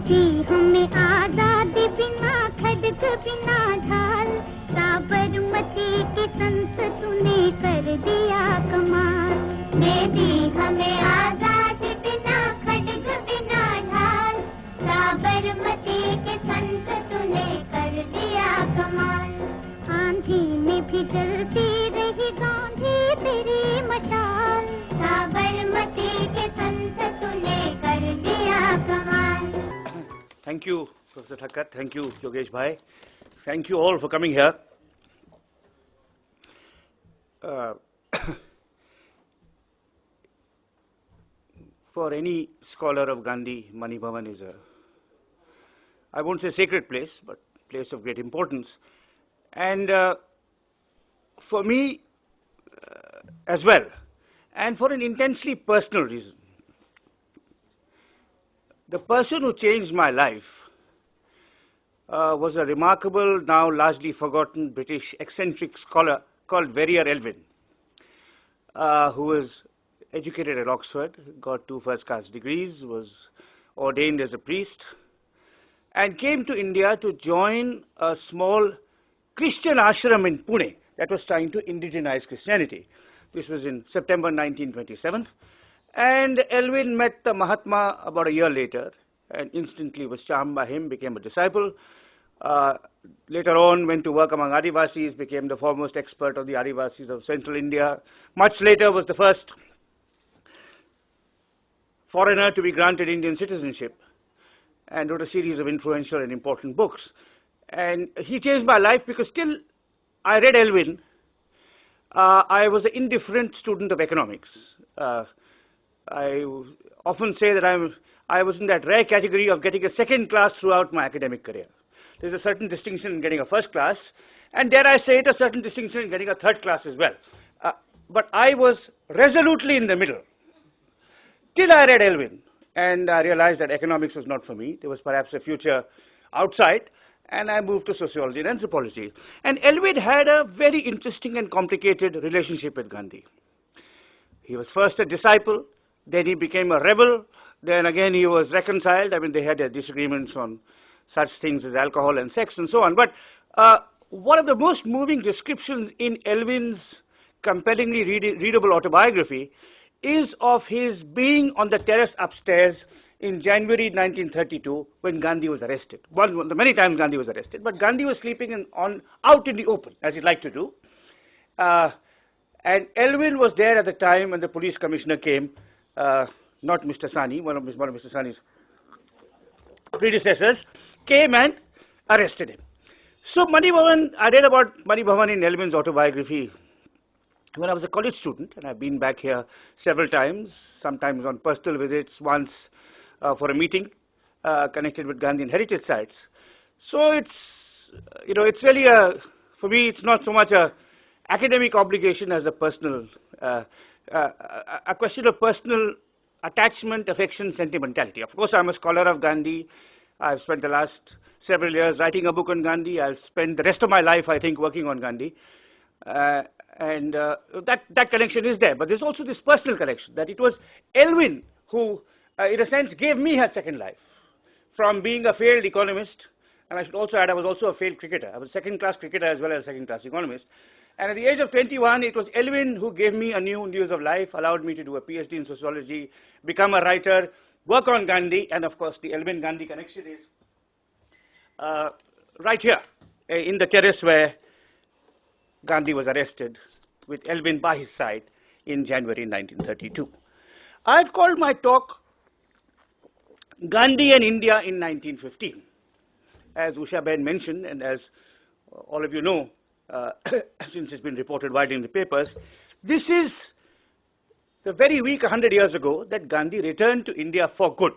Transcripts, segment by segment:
दी हमें आजादी बिना खड़ग बिना ढाल, साबरमती की संत तूने कर दिया कमाल। दे दी हमें आजादी बिना खड़ग बिना ढाल, साबरमती के संत तूने कर दिया कमाल। आंधी में भी जलती रही गांधी तेरी मशाल, साबरमती के संत तूने कर दिया कमाल। Thank you, Professor Thakkar. Thank you, Yogesh Bhai. Thank you all for coming here. For any scholar of Gandhi, Mani Bhavan is a, I won't say sacred place, but place of great importance. And for me as well, and for an intensely personal reason. The person who changed my life was a remarkable, now largely forgotten British eccentric scholar called Verrier Elwin, who was educated at Oxford, got 2 first-class degrees, was ordained as a priest, and came to India to join a small Christian ashram in Pune that was trying to indigenize Christianity. This was in September 1927. And Elwin met the Mahatma about a year later and instantly was charmed by him, became a disciple. Later on went to work among Adivasis, became the foremost expert on the Adivasis of central India. Much later was the first foreigner to be granted Indian citizenship and wrote a series of influential and important books. And he changed my life because till I read Elwin, I was an indifferent student of economics. I often say that I was in that rare category of getting a second class throughout my academic career. There's a certain distinction in getting a first class, and dare I say it, a certain distinction in getting a third class as well. But I was resolutely in the middle, till I read Elwin, and I realized that economics was not for me. There was perhaps a future outside, and I moved to sociology and anthropology. And Elwin had a very interesting and complicated relationship with Gandhi. He was first a disciple, then he became a rebel, then again he was reconciled. I mean, they had their disagreements on such things as alcohol and sex and so on. But one of the most moving descriptions in Elwin's compellingly readable autobiography is of his being on the terrace upstairs in January 1932 when Gandhi was arrested. One the many times Gandhi was arrested, but Gandhi was sleeping out in the open, as he liked to do. And Elwin was there at the time when the police commissioner came, not Mr. Sani, one of Mr. Sani's predecessors, came and arrested him. So Mani Bhavan, I read about Mani Bhavan in Elwin's autobiography when I was a college student, and I've been back here several times, sometimes on personal visits, once for a meeting connected with Gandhian heritage sites. So it's really for me, it's not so much a academic obligation as a personal, a question of personal attachment, affection, sentimentality. Of course, I'm a scholar of Gandhi. I've spent the last several years writing a book on Gandhi. I'll spend the rest of my life, I think, working on Gandhi. And that connection is there. But there's also this personal connection, that it was Elwin who, in a sense, gave me a second life. From being a failed economist, and I should also add, I was also a failed cricketer. I was a second-class cricketer as well as a second-class economist. And at the age of 21, it was Elwin who gave me a new news of life, allowed me to do a PhD in sociology, become a writer, work on Gandhi, and of course the Elwin-Gandhi connection is right here, in the terrace where Gandhi was arrested, with Elwin by his side in January 1932. I've called my talk Gandhi and India in 1915. As Usha Ben mentioned, and as all of you know, since it's been reported widely in the papers, this is the very week 100 years ago that Gandhi returned to India for good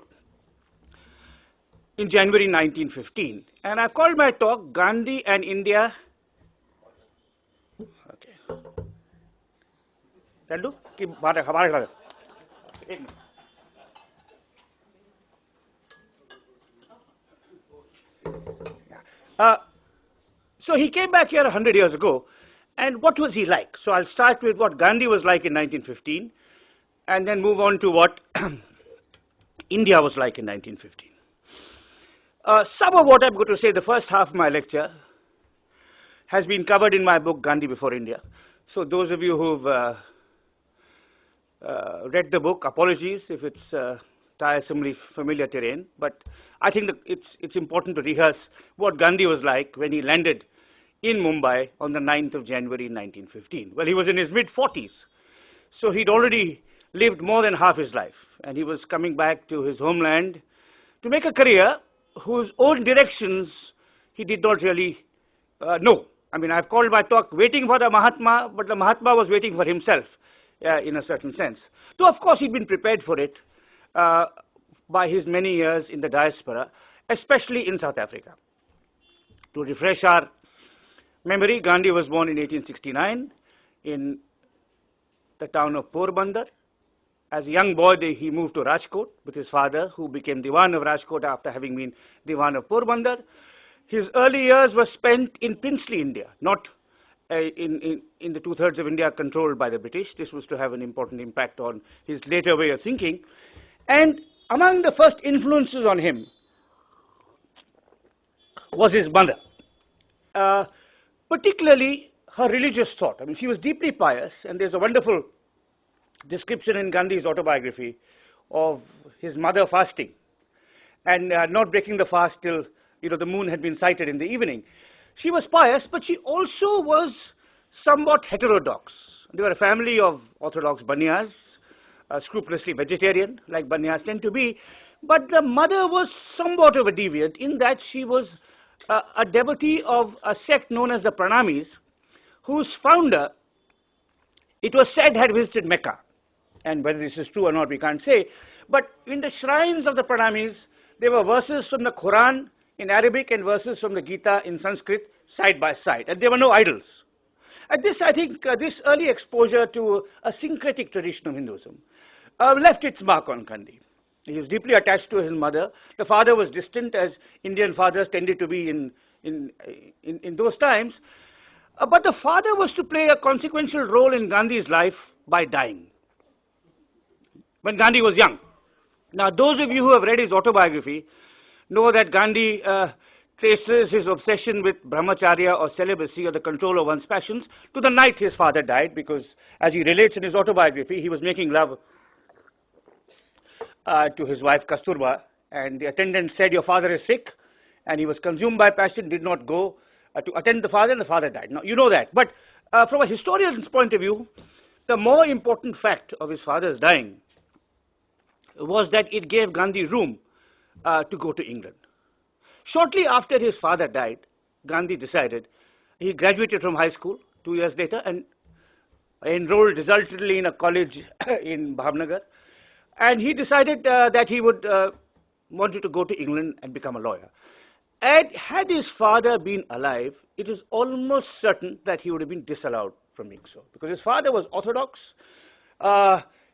in January 1915. And I've called my talk Gandhi and India. Okay. Can do? So he came back here 100 years ago, and what was he like? So I'll start with what Gandhi was like in 1915, and then move on to what India was like in 1915. Some of what I'm going to say, the first half of my lecture, has been covered in my book, Gandhi Before India. So those of you who've read the book, apologies if it's tiresomely familiar terrain, but I think that it's important to rehearse what Gandhi was like when he landed in Mumbai on the 9th of January 1915. Well, he was in his mid-40s, so he'd already lived more than half his life, and he was coming back to his homeland to make a career whose own directions he did not really know. I mean, I've called my talk Waiting for the Mahatma, but the Mahatma was waiting for himself in a certain sense. Though, of course, he'd been prepared for it by his many years in the diaspora, especially in South Africa. To refresh our memory, Gandhi was born in 1869 in the town of Porbandar. As a young boy, he moved to Rajkot with his father, who became Diwan of Rajkot after having been Diwan of Porbandar. His early years were spent in princely India, not in the two-thirds of India controlled by the British. This was to have an important impact on his later way of thinking. And among the first influences on him was his mother, particularly her religious thought. I mean, she was deeply pious, and there's a wonderful description in Gandhi's autobiography of his mother fasting and not breaking the fast till the moon had been sighted in the evening. She was pious, but she also was somewhat heterodox. They were a family of orthodox Banyas, scrupulously vegetarian, like Banyas tend to be, but the mother was somewhat of a deviant in that she was a devotee of a sect known as the Pranamis, whose founder, it was said, had visited Mecca. And whether this is true or not, we can't say. But in the shrines of the Pranamis, there were verses from the Quran in Arabic and verses from the Gita in Sanskrit side by side. And there were no idols. And this, I think, this early exposure to a syncretic tradition of Hinduism left its mark on Gandhi. He was deeply attached to his mother. The father was distant, as Indian fathers tended to be in those times. But the father was to play a consequential role in Gandhi's life by dying when Gandhi was young. Now, those of you who have read his autobiography know that Gandhi traces his obsession with brahmacharya or celibacy or the control of one's passions to the night his father died, because as he relates in his autobiography, he was making love to his wife Kasturba, and the attendant said, "Your father is sick," and he was consumed by passion, did not go to attend the father, and the father died. Now, you know that. But from a historian's point of view, the more important fact of his father's dying was that it gave Gandhi room to go to England. Shortly after his father died, Gandhi decided, he graduated from high school 2 years later and enrolled resultantly in a college in Bhavnagar, and he decided that he would wanted to go to England and become a lawyer. And had his father been alive, it is almost certain that he would have been disallowed from being so, because his father was orthodox.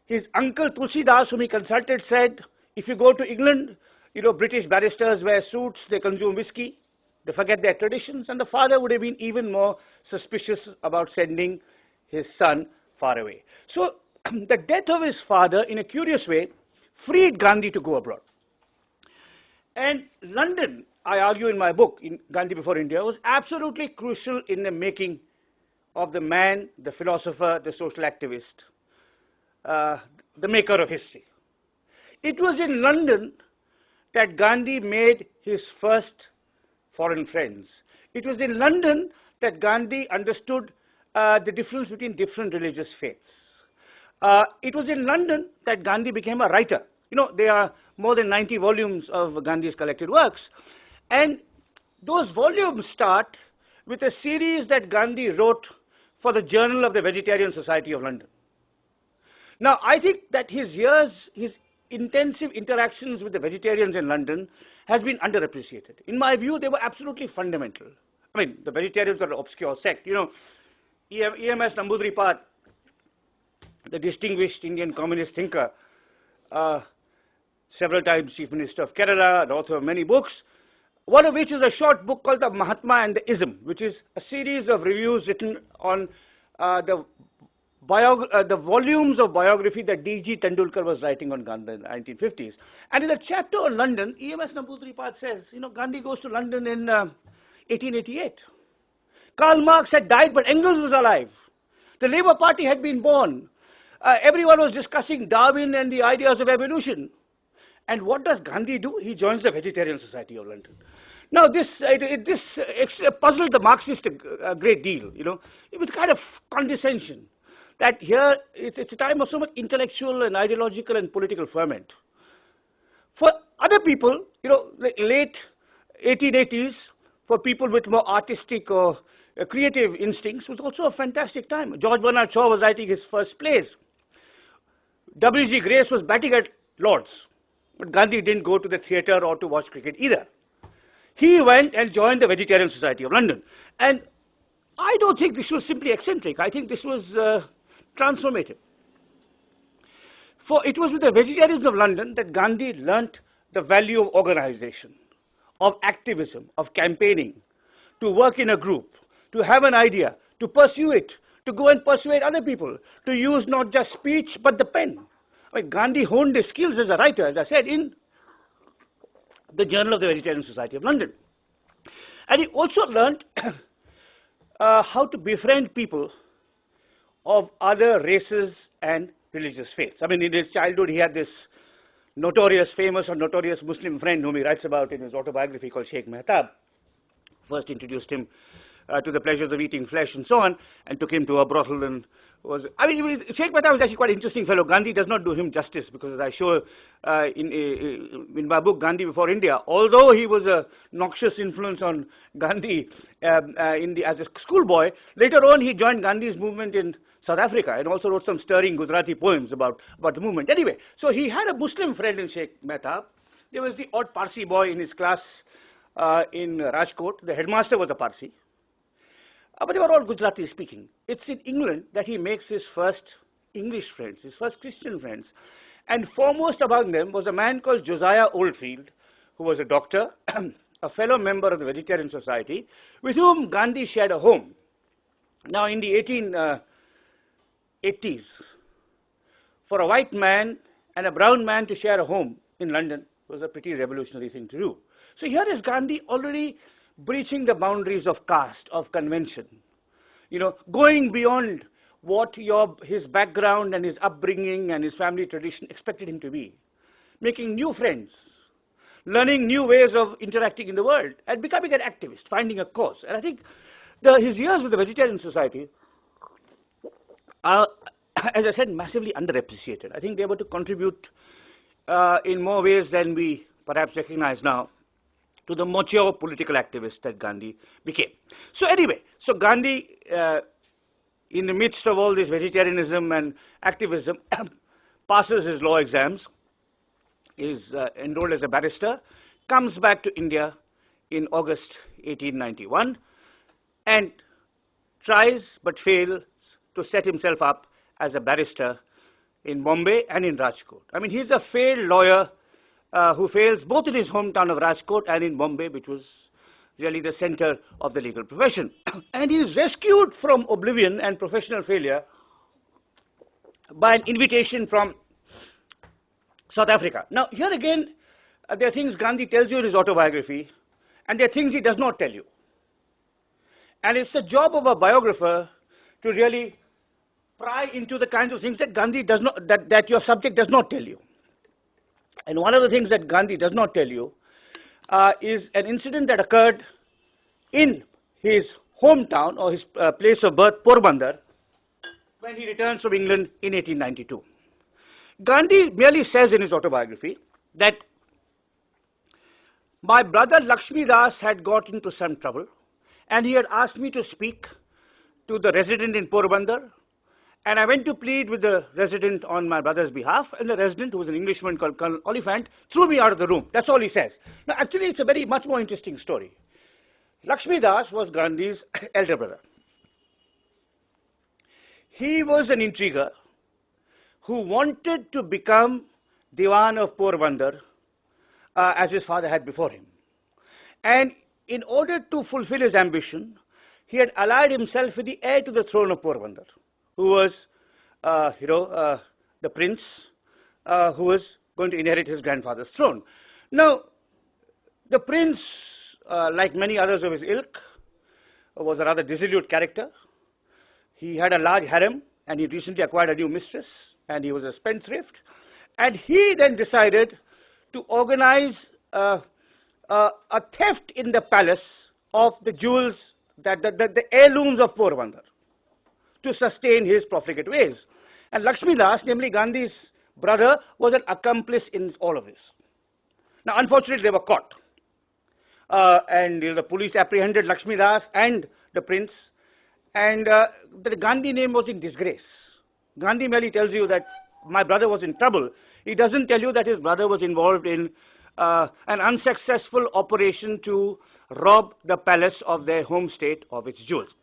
His uncle Tulsi Das, whom he consulted, said, if you go to England, British barristers wear suits, they consume whiskey, they forget their traditions, and the father would have been even more suspicious about sending his son far away. So the death of his father, in a curious way, freed Gandhi to go abroad. And London, I argue in my book, in Gandhi Before India, was absolutely crucial in the making of the man, the philosopher, the social activist, the maker of history. It was in London that Gandhi made his first foreign friends. It was in London that Gandhi understood the difference between different religious faiths. It was in London that Gandhi became a writer. There are more than 90 volumes of Gandhi's collected works. And those volumes start with a series that Gandhi wrote for the Journal of the Vegetarian Society of London. Now, I think that his intensive interactions with the vegetarians in London has been underappreciated. In my view, they were absolutely fundamental. I mean, the vegetarians are an obscure sect. E.M.S. Namboodiripad, the distinguished Indian communist thinker, several times Chief Minister of Kerala, the author of many books, one of which is a short book called the Mahatma and the Ism, which is a series of reviews written on the the volumes of biography that D.G. Tendulkar was writing on Gandhi in the 1950s. And in the chapter on London, E.M.S. Namboodiripad says, Gandhi goes to London in 1888. Karl Marx had died, but Engels was alive. The Labour Party had been born. Everyone was discussing Darwin and the ideas of evolution. And what does Gandhi do? He joins the Vegetarian Society of London. Now, this puzzled the Marxists a great deal, with kind of condescension. That here, it's a time of so much intellectual and ideological and political ferment. For other people, late 1880s, for people with more artistic or creative instincts, was also a fantastic time. George Bernard Shaw was writing his first plays. W.G. Grace was batting at Lord's. But Gandhi didn't go to the theatre or to watch cricket either. He went and joined the Vegetarian Society of London. And I don't think this was simply eccentric. I think this was transformative. For it was with the Vegetarians of London that Gandhi learnt the value of organization, of activism, of campaigning, to work in a group, to have an idea, to pursue it, to go and persuade other people, to use not just speech but the pen. Gandhi honed his skills as a writer, as I said, in the Journal of the Vegetarian Society of London. And he also learned how to befriend people of other races and religious faiths. In his childhood, he had this notorious Muslim friend whom he writes about in his autobiography called Sheikh Mehtab. First introduced him to the pleasures of eating flesh and so on, and took him to a brothel and Sheikh Mehta was actually quite an interesting fellow. Gandhi does not do him justice because, as I show in my book, Gandhi Before India, although he was a noxious influence on Gandhi as a schoolboy, later on he joined Gandhi's movement in South Africa and also wrote some stirring Gujarati poems about the movement. Anyway, so he had a Muslim friend in Sheikh Mehta. There was the odd Parsi boy in his class in Rajkot. The headmaster was a Parsi. But they were all Gujarati speaking. It's in England that he makes his first English friends, his first Christian friends. And foremost among them was a man called Josiah Oldfield, who was a doctor, a fellow member of the Vegetarian Society, with whom Gandhi shared a home. Now, in the 1880s, for a white man and a brown man to share a home in London was a pretty revolutionary thing to do. So here is Gandhi already breaching the boundaries of caste, of convention, going beyond what his background and his upbringing and his family tradition expected him to be, making new friends, learning new ways of interacting in the world, and becoming an activist, finding a cause. And I think his years with the Vegetarian Society are, as I said, massively underappreciated. I think they were to contribute in more ways than we perhaps recognize now to the mature political activist that Gandhi became. So anyway, Gandhi, in the midst of all this vegetarianism and activism, passes his law exams, is enrolled as a barrister, comes back to India in August 1891, and tries but fails to set himself up as a barrister in Bombay and in Rajkot. He's a failed lawyer who fails both in his hometown of Rajkot and in Bombay, which was really the center of the legal profession. And he is rescued from oblivion and professional failure by an invitation from South Africa. Now, here again, there are things Gandhi tells you in his autobiography, and there are things he does not tell you. And it's the job of a biographer to really pry into the kinds of things that Gandhi does not, that your subject does not tell you. And one of the things that Gandhi does not tell you is an incident that occurred in his hometown or his place of birth, Porbandar, when he returns from England in 1892. Gandhi merely says in his autobiography that my brother Lakshmi Das had got into some trouble and he had asked me to speak to the resident in Porbandar. And I went to plead with the resident on my brother's behalf, and the resident, who was an Englishman called Colonel Oliphant, threw me out of the room. That's all he says. Now, actually, it's a much more interesting story. Lakshmi Das was Gandhi's elder brother. He was an intriguer who wanted to become Diwan of Porbandar, as his father had before him. And in order to fulfill his ambition, he had allied himself with the heir to the throne of Porbandar, who was the prince who was going to inherit his grandfather's throne. Now, the prince, like many others of his ilk, was a rather dissolute character. He had a large harem, and he recently acquired a new mistress, and he was a spendthrift. And he then decided to organize a theft in the palace of the jewels, the heirlooms of Porbandar, to sustain his profligate ways. And Lakshmi Das, namely Gandhi's brother, was an accomplice in all of this. Now, unfortunately, they were caught. And the police apprehended Lakshmi Das and the prince, and the Gandhi name was in disgrace. Gandhi merely tells you that my brother was in trouble. He doesn't tell you that his brother was involved in an unsuccessful operation to rob the palace of their home state of its jewels.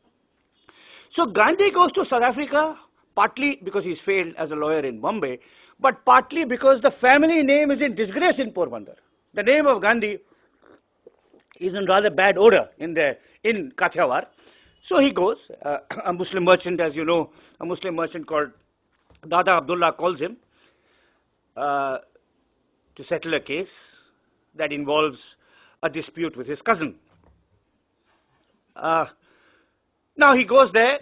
So Gandhi goes to South Africa, partly because he's failed as a lawyer in Bombay, but partly because the family name is in disgrace in Porbandar. The name of Gandhi is in rather bad odor in Kathiawar. So he goes, a Muslim merchant, as you know, a Muslim merchant called Dada Abdullah calls him to settle a case that involves a dispute with his cousin. Now he goes there.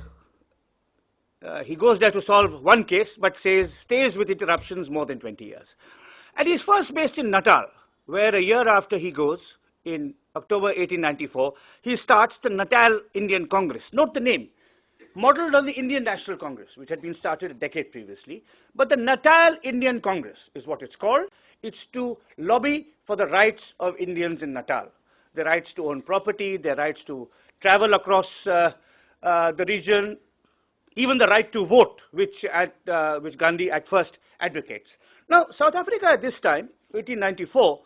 He goes there to solve one case, but stays with interruptions more than 20 years. And he's first based in Natal, where a year after he goes, in October 1894, he starts the Natal Indian Congress. Note the name, modeled on the Indian National Congress, which had been started a decade previously. But the Natal Indian Congress is what it's called. It's to lobby for the rights of Indians in Natal, their rights to own property, their rights to travel across the region, even the right to vote, which Gandhi at first advocates. Now, South Africa at this time, 1894,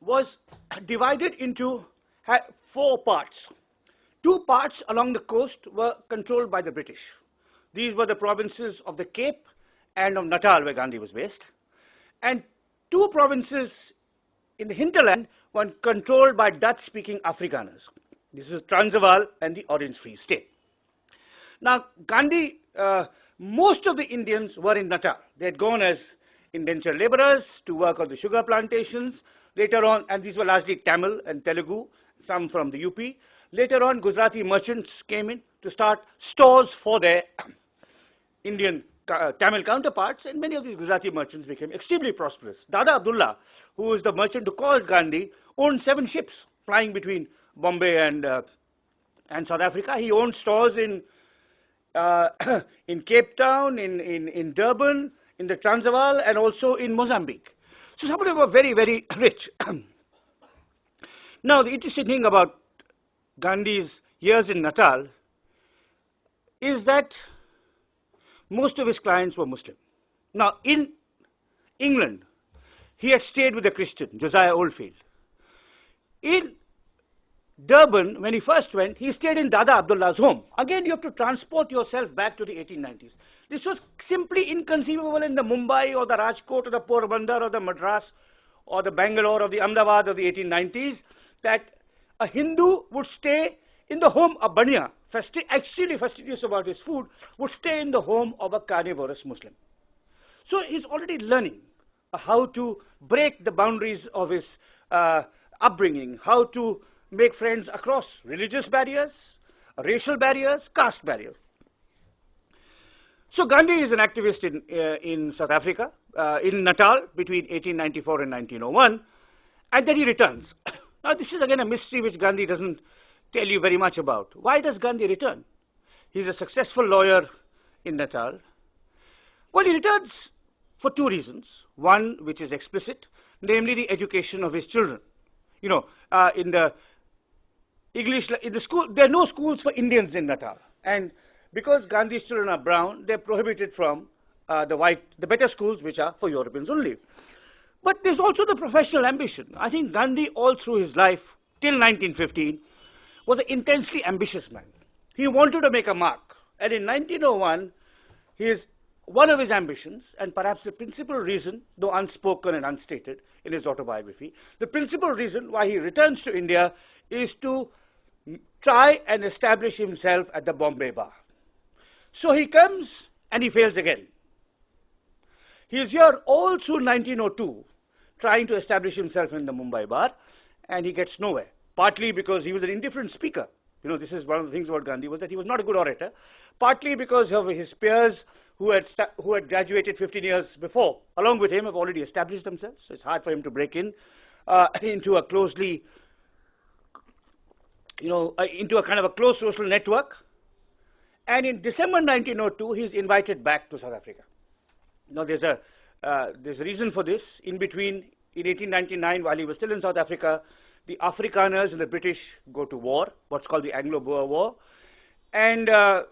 was divided into 4 parts. 2 parts along the coast were controlled by the British. These were the provinces of the Cape and of Natal, where Gandhi was based. And 2 provinces in the hinterland were controlled by Dutch-speaking Afrikaners. This is Transvaal and the Orange Free State. Now, Gandhi, most of the Indians were in Natal. They had gone as indentured laborers to work on the sugar plantations. Later on, and these were largely Tamil and Telugu, some from the UP. Later on, Gujarati merchants came in to start stores for their Indian Tamil counterparts, and many of these Gujarati merchants became extremely prosperous. Dada Abdullah, who was the merchant who called Gandhi, owned 7 ships plying between Bombay and South Africa. He owned stores in Cape Town, in Durban, in the Transvaal, and also in Mozambique. So some of them were very, very rich. Now, the interesting thing about Gandhi's years in Natal is that most of his clients were Muslim. Now, in England, he had stayed with a Christian, Josiah Oldfield. In Durban, when he first went, he stayed in Dada Abdullah's home. Again, you have to transport yourself back to the 1890s. This was simply inconceivable in the Mumbai or the Rajkot or the Porbandar or the Madras or the Bangalore or the Ahmedabad of the 1890s, that a Hindu would stay in the home of Bania, extremely fastidious about his food, would stay in the home of a carnivorous Muslim. So he's already learning how to break the boundaries of his upbringing, how to make friends across religious barriers, racial barriers, caste barriers. So Gandhi is an activist in South Africa, in Natal, between 1894 and 1901, and then he returns. Now this is again a mystery which Gandhi doesn't tell you very much about. Why does Gandhi return? He's a successful lawyer in Natal. Well, he returns for 2 reasons. One, which is explicit, namely the education of his children. You know, in the English, in the school, there are no schools for Indians in Natal. And because Gandhi's children are brown, they're prohibited from the better schools, which are for Europeans only. But there's also the professional ambition. I think Gandhi, all through his life, till 1915, was an intensely ambitious man. He wanted to make a mark. And in 1901, one of his ambitions, and perhaps the principal reason, though unspoken and unstated in his autobiography, the principal reason why he returns to India is to try and establish himself at the Bombay Bar. So he comes and he fails again. He is here all through 1902, trying to establish himself in the Mumbai bar, and he gets nowhere. Partly because he was an indifferent speaker. You know, this is one of the things about Gandhi, was that he was not a good orator. Partly because of his peers who had graduated 15 years before, along with him, have already established themselves. So it's hard for him to break in into a closely, into a kind of a close social network. And in December 1902, he's invited back to South Africa. Now, there's a reason for this. In between, in 1899, while he was still in South Africa, the Afrikaners and the British go to war, what's called the Anglo-Boer War. And the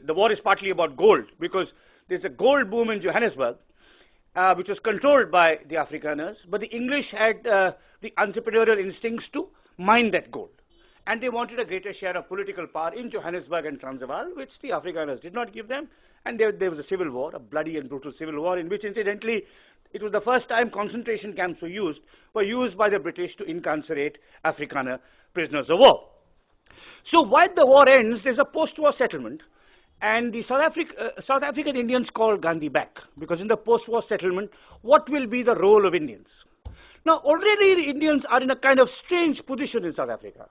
war is partly about gold, because there's a gold boom in Johannesburg, which was controlled by the Afrikaners, but the English had the entrepreneurial instincts to mine that gold. And they wanted a greater share of political power in Johannesburg and Transvaal, which the Afrikaners did not give them. And there was a civil war, a bloody and brutal civil war, in which, incidentally, it was the first time concentration camps were used by the British to incarcerate Afrikaner prisoners of war. So while the war ends, there's a post-war settlement, and the South African Indians call Gandhi back, because in the post-war settlement, what will be the role of Indians? Now, already the Indians are in a kind of strange position in South Africa.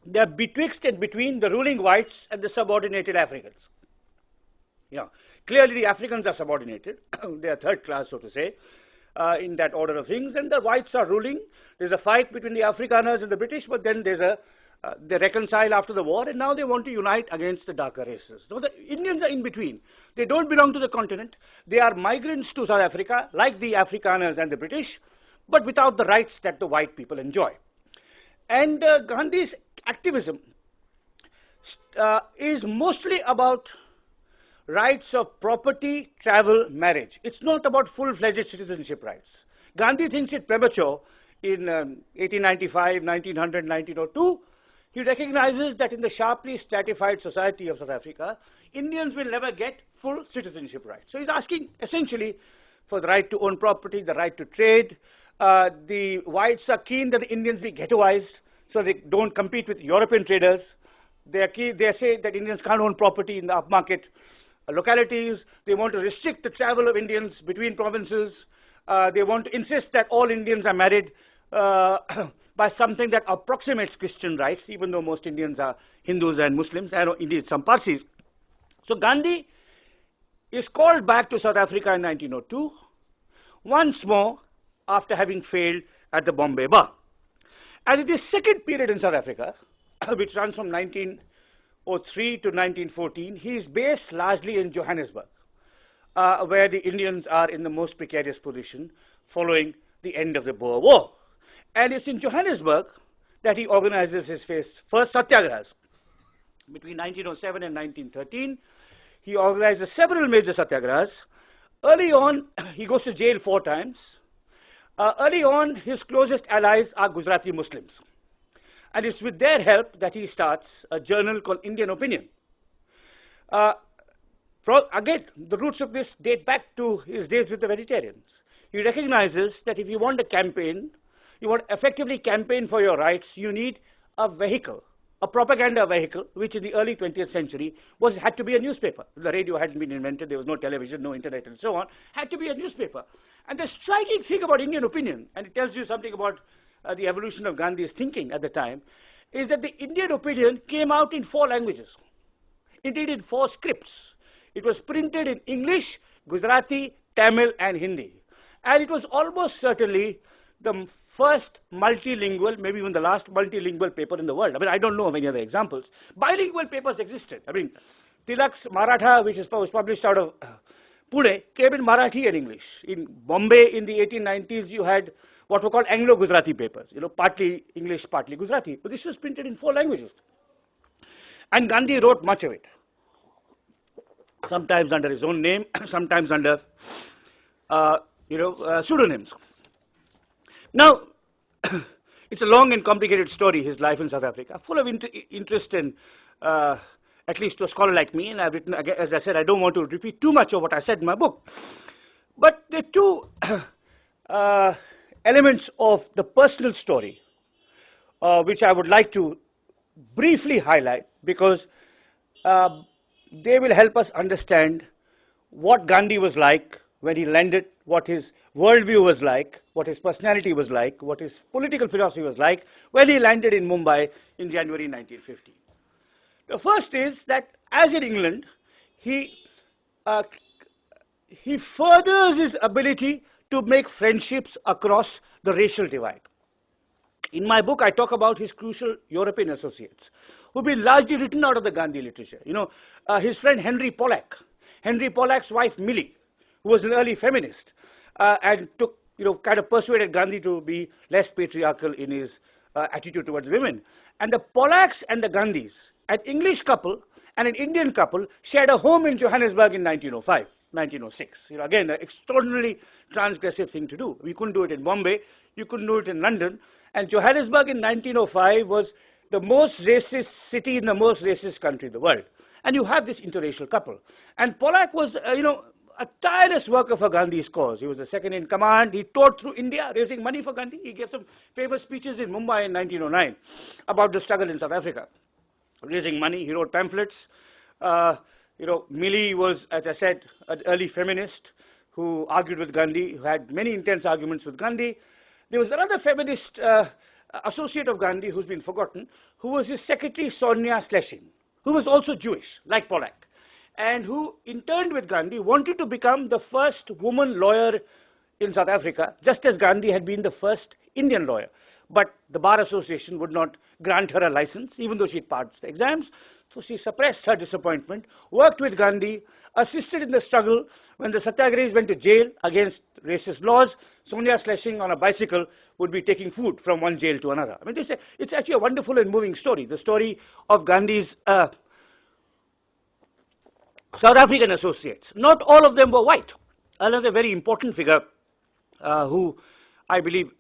They are betwixt and between the ruling whites and the subordinated Africans. Yeah, clearly the Africans are subordinated. They are third class, so to say, in that order of things, and the whites are ruling. There's a fight between the Afrikaners and the British, but then they reconcile after the war, and now they want to unite against the darker races. So the Indians are in between. They don't belong to the continent. They are migrants to South Africa, like the Afrikaners and the British, but without the rights that the white people enjoy. And Gandhi's activism is mostly about rights of property, travel, marriage. It's not about full-fledged citizenship rights. Gandhi thinks it premature in 1895, 1900, 1902. He recognizes that in the sharply stratified society of South Africa, Indians will never get full citizenship rights. So he's asking essentially for the right to own property, the right to trade. The whites are keen that the Indians be ghettoized so they don't compete with European traders. They say that Indians can't own property in the upmarket localities. They want to restrict the travel of Indians between provinces. They want to insist that all Indians are married by something that approximates Christian rights, even though most Indians are Hindus and Muslims, and indeed some Parsis. So Gandhi is called back to South Africa in 1902, once more after having failed at the Bombay Bar. And in this second period in South Africa, which runs from 1903 to 1914, he is based largely in Johannesburg, where the Indians are in the most precarious position following the end of the Boer War. And it's in Johannesburg that he organizes his first satyagrahas. Between 1907 and 1913, he organizes several major satyagrahas. Early on, he goes to jail 4 times. Early on, his closest allies are Gujarati Muslims. And it's with their help that he starts a journal called Indian Opinion. Again, the roots of this date back to his days with the vegetarians. He recognizes that if you want a campaign, you want to effectively campaign for your rights, you need a vehicle, a propaganda vehicle, which in the early 20th century had to be a newspaper. The radio hadn't been invented, there was no television, no internet, and so on, had to be a newspaper. And the striking thing about Indian Opinion, and it tells you something about the evolution of Gandhi's thinking at the time, is that the Indian Opinion came out in 4 languages, indeed in 4 scripts. It was printed in English, Gujarati, Tamil, and Hindi. And it was almost certainly the first multilingual, maybe even the last multilingual paper in the world. I mean, I don't know of any other examples. Bilingual papers existed. I mean, Tilak's Maratha, which was published out of Pune, came in Marathi and English. In Bombay in the 1890s, you had what were called Anglo-Gujarati papers, partly English, partly Gujarati. But this was printed in 4 languages. And Gandhi wrote much of it, sometimes under his own name, sometimes under, pseudonyms. Now, it's a long and complicated story, his life in South Africa, full of interest and, at least to a scholar like me, and I've written, as I said, I don't want to repeat too much of what I said in my book. But there are 2 elements of the personal story which I would like to briefly highlight, because they will help us understand what Gandhi was like when he landed, what his worldview was like, what his personality was like, what his political philosophy was like when he landed in Mumbai in January 1950. The first is that, as in England, uh, he furthers his ability to make friendships across the racial divide. In my book, I talk about his crucial European associates, who've been largely written out of the Gandhi literature. His friend Henry Pollack's wife Millie, who was an early feminist, and kind of persuaded Gandhi to be less patriarchal in his attitude towards women. And the Pollacks and the Gandhis, an English couple and an Indian couple, shared a home in Johannesburg in 1905. 1906. Again, an extraordinarily transgressive thing to do. We couldn't do it in Bombay, you couldn't do it in London, and Johannesburg in 1905 was the most racist city in the most racist country in the world. And you have this interracial couple. And Pollack was, a tireless worker for Gandhi's cause. He was the second in command. He toured through India raising money for Gandhi. He gave some famous speeches in Mumbai in 1909 about the struggle in South Africa. Raising money, he wrote pamphlets. Millie was, as I said, an early feminist who argued with Gandhi, who had many intense arguments with Gandhi. There was another feminist associate of Gandhi who's been forgotten, who was his secretary, Sonia Schlesing, who was also Jewish, like Pollack, and who interned with Gandhi, wanted to become the first woman lawyer in South Africa, just as Gandhi had been the first Indian lawyer. But the Bar Association would not grant her a license, even though she had passed the exams. So she suppressed her disappointment, worked with Gandhi, assisted in the struggle when the Satyagrahis went to jail against racist laws. Sonia Schlesing on a bicycle would be taking food from one jail to another. I mean, it's actually a wonderful and moving story, the story of Gandhi's South African associates. Not all of them were white. Another very important figure who I believe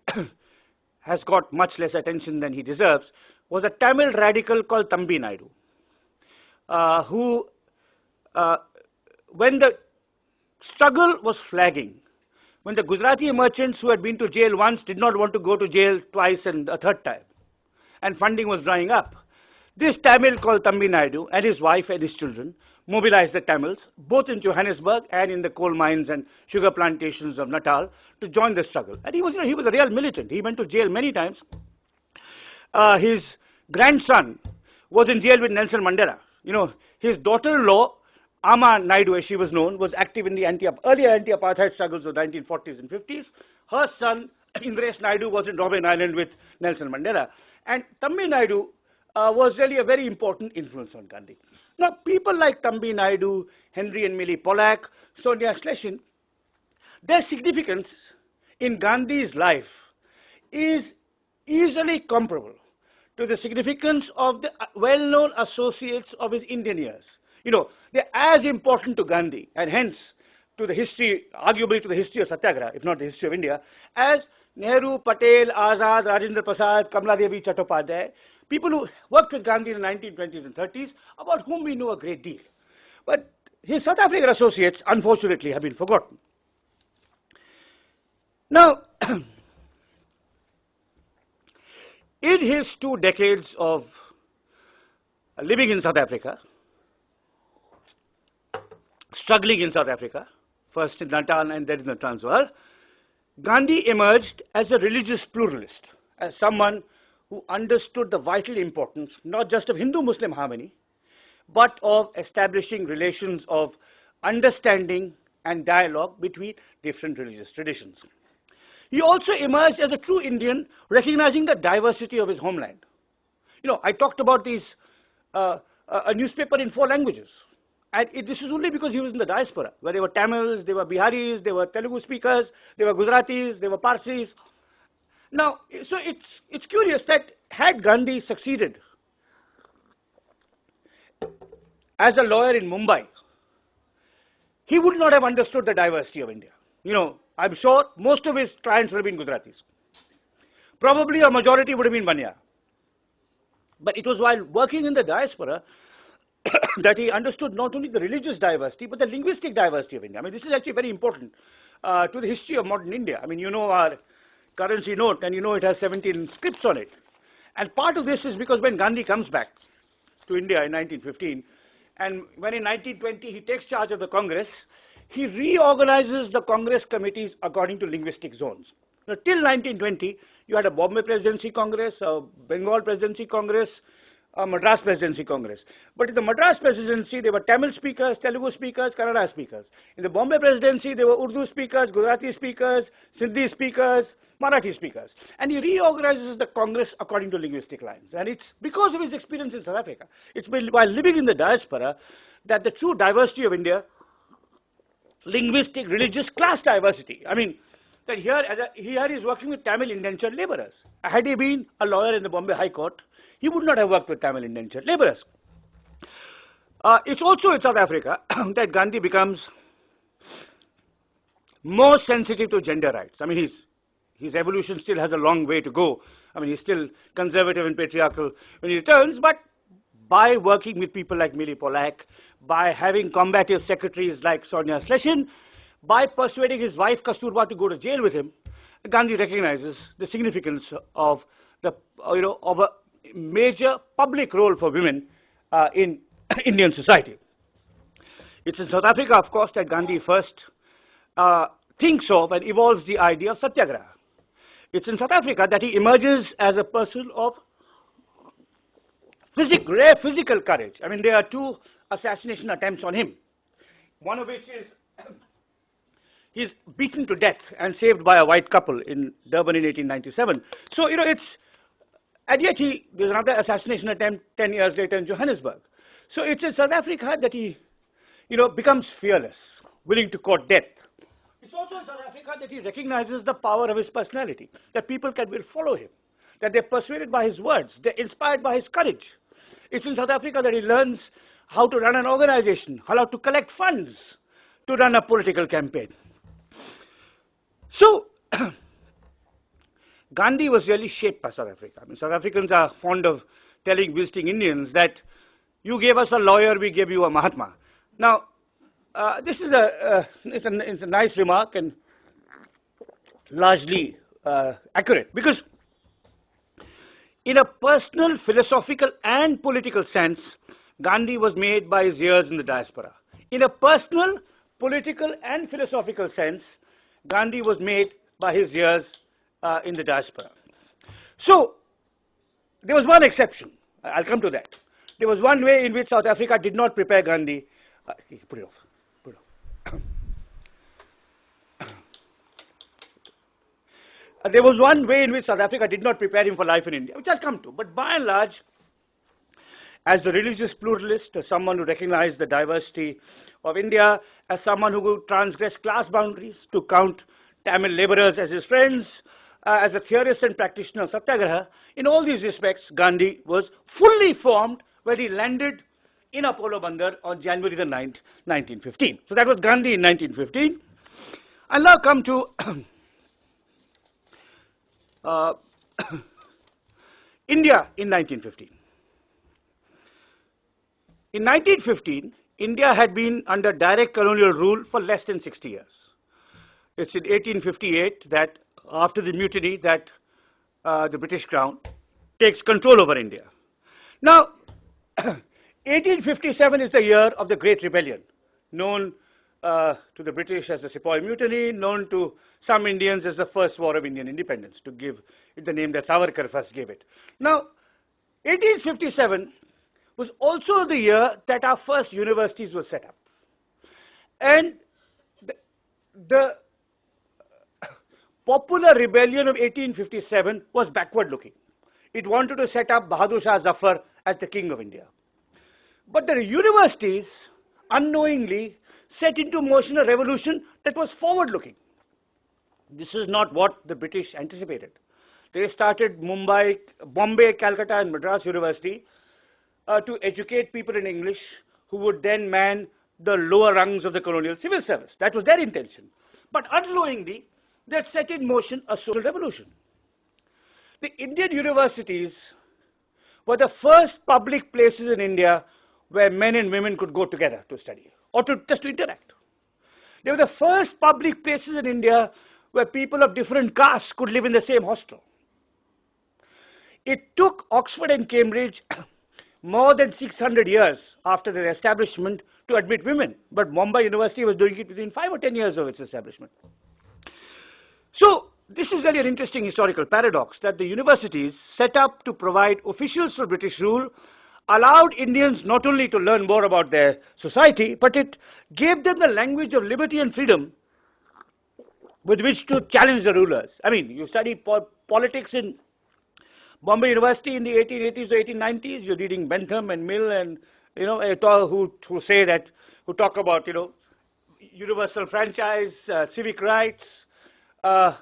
has got much less attention than he deserves was a Tamil radical called Thambi Naidu, who, when the struggle was flagging, when the Gujarati merchants who had been to jail once did not want to go to jail twice and a third time, and funding was drying up, this Tamil called Thambi Naidu and his wife and his children mobilized the Tamils, both in Johannesburg and in the coal mines and sugar plantations of Natal, to join the struggle. And he was a real militant. He went to jail many times. His grandson was in jail with Nelson Mandela. His daughter-in-law, Amma Naidu, as she was known, was active in the earlier anti-apartheid struggles of the 1940s and 50s. Her son, Indresh Naidu, was in Robben Island with Nelson Mandela. And Thambi Naidu was really a very important influence on Gandhi. Now, people like Thambi Naidu, Henry and Millie Pollack, Sonia Schlesing, their significance in Gandhi's life is easily comparable to the significance of the well-known associates of his Indian years. They're as important to Gandhi, and hence to the history, arguably to the history of Satyagraha, if not the history of India, as Nehru, Patel, Azad, Rajendra Prasad, Kamala Devi Chattopadhyay, people who worked with Gandhi in the 1920s and 30s, about whom we know a great deal. But his South African associates, unfortunately, have been forgotten. Now, in his 2 decades of living in South Africa, struggling in South Africa, first in Natal and then in the Transvaal, Gandhi emerged as a religious pluralist, as someone who understood the vital importance not just of Hindu-Muslim harmony, but of establishing relations of understanding and dialogue between different religious traditions. He also emerged as a true Indian, recognizing the diversity of his homeland. I talked about a newspaper in 4 languages. And this is only because he was in the diaspora, where there were Tamils, there were Biharis, there were Telugu speakers, there were Gujaratis, there were Parsis. Now, so it's curious that had Gandhi succeeded as a lawyer in Mumbai, he would not have understood the diversity of India. I'm sure most of his clients would have been Gujaratis. Probably a majority would have been Banya. But it was while working in the diaspora that he understood not only the religious diversity, but the linguistic diversity of India. I mean, this is actually very important to the history of modern India. I mean, our currency note, and it has 17 scripts on it. And part of this is because when Gandhi comes back to India in 1915, And when in 1920 he takes charge of the Congress, he reorganizes the Congress committees according to linguistic zones. Now, till 1920, you had a Bombay Presidency Congress, a Bengal Presidency Congress, a Madras Presidency Congress. But in the Madras Presidency, there were Tamil speakers, Telugu speakers, Kannada speakers. In the Bombay Presidency, there were Urdu speakers, Gujarati speakers, Sindhi speakers, Marathi speakers. And he reorganizes the Congress according to linguistic lines. And it's because of his experience in South Africa. It's been while living in the diaspora that the true diversity of India, linguistic, religious, class diversity. I mean, that here he's working with Tamil indentured laborers. Had he been a lawyer in the Bombay High Court, he would not have worked with Tamil indentured laborers. It's also in South Africa that Gandhi becomes more sensitive to gender rights. I mean, his evolution still has a long way to go. I mean, he's still conservative and patriarchal when he returns, but by working with people like Millie Pollack, by having combative secretaries like Sonia Schlesien, by persuading his wife Kasturba to go to jail with him, Gandhi recognizes the significance of of a major public role for women in Indian society. It's in South Africa, of course, that Gandhi first thinks of and evolves the idea of satyagraha. It's in South Africa that he emerges as a person of rare physical courage. I mean, there are 2 assassination attempts on him, one of which is he's beaten to death and saved by a white couple in Durban in 1897. So, and yet there's another assassination attempt 10 years later in Johannesburg. So it's in South Africa that he, becomes fearless, willing to court death. It's also in South Africa that he recognizes the power of his personality, that people will follow him, that they're persuaded by his words, they're inspired by his courage. It's in South Africa that he learns how to run an organization, how to collect funds to run a political campaign. So, Gandhi was really shaped by South Africa. I mean, South Africans are fond of telling visiting Indians that you gave us a lawyer, we gave you a Mahatma. Now, this is it's a nice remark and largely accurate, because in a personal, philosophical and political sense, Gandhi was made by his years in the diaspora. In a personal, political and philosophical sense, Gandhi was made by his years in the diaspora. So, there was one exception. I'll come to that. There was one way in which South Africa did not prepare Gandhi. Put it off. There was one way in which South Africa did not prepare him for life in India, which I'll come to. But by and large, as a religious pluralist, as someone who recognized the diversity of India, as someone who would transgress class boundaries to count Tamil laborers as his friends, as a theorist and practitioner of satyagraha, in all these respects, Gandhi was fully formed when he landed in Apollo Bandar on January the 9th, 1915. So that was Gandhi in 1915. I'll now come to India in 1915. In 1915, India had been under direct colonial rule for less than 60 years. It's in 1858 that, after the mutiny, that the British Crown takes control over India. Now, 1857 is the year of the Great Rebellion, known to the British as the Sepoy Mutiny, known to some Indians as the First War of Indian Independence, to give it the name that Savarkar first gave it. Now, 1857 was also the year that our first universities were set up. And the popular rebellion of 1857 was backward looking. It wanted to set up Bahadur Shah Zafar as the king of India. But the universities unknowingly set into motion a revolution that was forward looking. This is not what the British anticipated. They started Bombay, Calcutta and Madras University to educate people in English who would then man the lower rungs of the colonial civil service. That was their intention. But unknowingly, they had set in motion a social revolution. The Indian universities were the first public places in India where men and women could go together to study or just to interact. They were the first public places in India where people of different castes could live in the same hostel. It took Oxford and Cambridge more than 600 years after their establishment to admit women. But Bombay University was doing it within 5 or 10 years of its establishment. So this is really an interesting historical paradox that the universities set up to provide officials for British rule allowed Indians not only to learn more about their society, but it gave them the language of liberty and freedom with which to challenge the rulers. I mean, you study politics in Bombay University in the 1880s to 1890s, you're reading Bentham and Mill and, who say that, who talk about, universal franchise, civic rights, the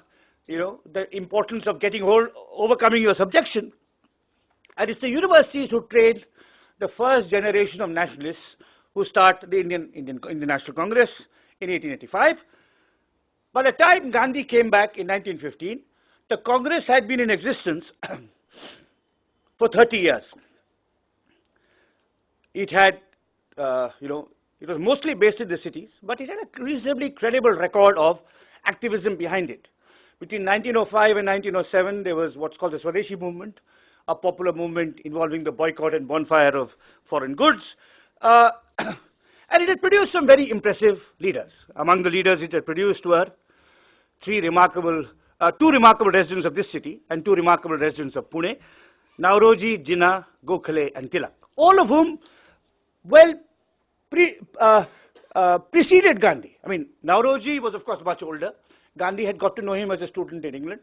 importance of overcoming your subjection. And it's the universities who trained the first generation of nationalists who start the Indian National Congress in 1885. By the time Gandhi came back in 1915, the Congress had been in existence for 30 years. It had, it was mostly based in the cities, but it had a reasonably credible record of activism behind it. Between 1905 and 1907, there was what's called the Swadeshi movement, a popular movement involving the boycott and bonfire of foreign goods. And it had produced some very impressive leaders. Among the leaders it had produced were two remarkable residents of this city and two remarkable residents of Pune, Nauroji, Jinnah, Gokhale, and Tilak, all of whom preceded Gandhi. I mean, Nauroji was, of course, much older. Gandhi had got to know him as a student in England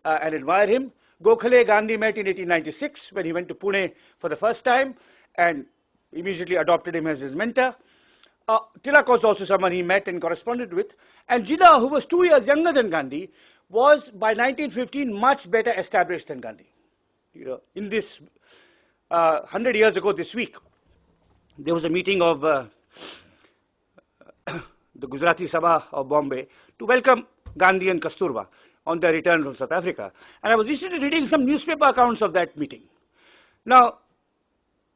and admire him. Gokhale, Gandhi met in 1896 when he went to Pune for the first time and immediately adopted him as his mentor. Tilak was also someone he met and corresponded with. And Jinnah, who was 2 years younger than Gandhi, was by 1915 much better established than Gandhi. In this 100 years ago this week, there was a meeting of the Gujarati Sabha of Bombay to welcome Gandhi and Kasturba on their return from South Africa. And I was recently reading some newspaper accounts of that meeting. Now,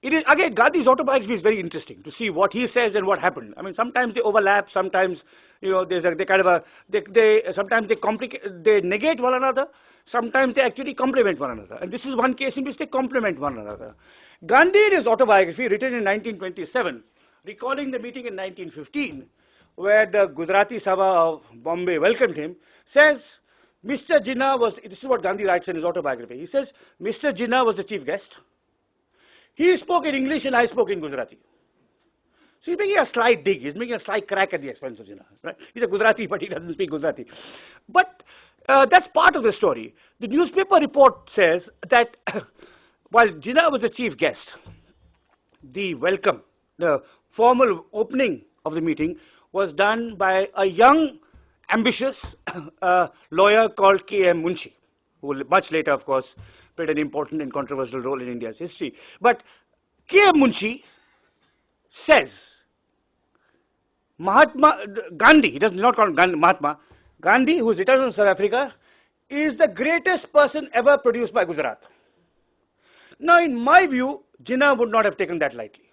it is, again, Gandhi's autobiography is very interesting to see what he says and what happened. I mean, sometimes they overlap, sometimes, there's a, they kind of a, sometimes they negate one another, sometimes they actually complement one another. And this is one case in which they complement one another. Gandhi, in his autobiography, written in 1927, recalling the meeting in 1915, where the Gujarati Sabha of Bombay welcomed him, says, Mr. Jinnah was, this is what Gandhi writes in his autobiography, he says, Mr. Jinnah was the chief guest. He spoke in English and I spoke in Gujarati. So he's making a slight dig, he's making a slight crack at the expense of Jinnah. Right? He's a Gujarati, but he doesn't speak Gujarati. But that's part of the story. The newspaper report says that while Jinnah was the chief guest, the welcome, the formal opening of the meeting was done by a young, ambitious lawyer called K.M. Munshi, who much later, of course, played an important and controversial role in India's history. But K.M. Munshi says, Gandhi, he does not call him Mahatma, Gandhi, who is returned from South Africa, is the greatest person ever produced by Gujarat. Now, in my view, Jinnah would not have taken that lightly.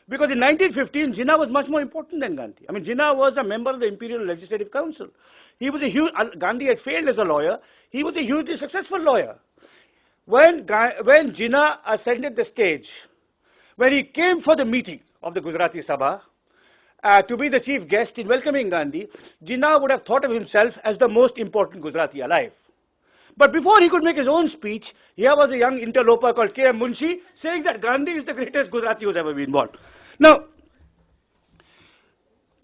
Because in 1915, Jinnah was much more important than Gandhi. I mean, Jinnah was a member of the Imperial Legislative Council. He was a huge, Gandhi had failed as a lawyer. He was a hugely successful lawyer. When Jinnah ascended the stage, when he came for the meeting of the Gujarati Sabha, to be the chief guest in welcoming Gandhi, Jinnah would have thought of himself as the most important Gujarati alive. But before he could make his own speech, here was a young interloper called K.M. Munshi saying that Gandhi is the greatest Gujarati who's ever been born. Now,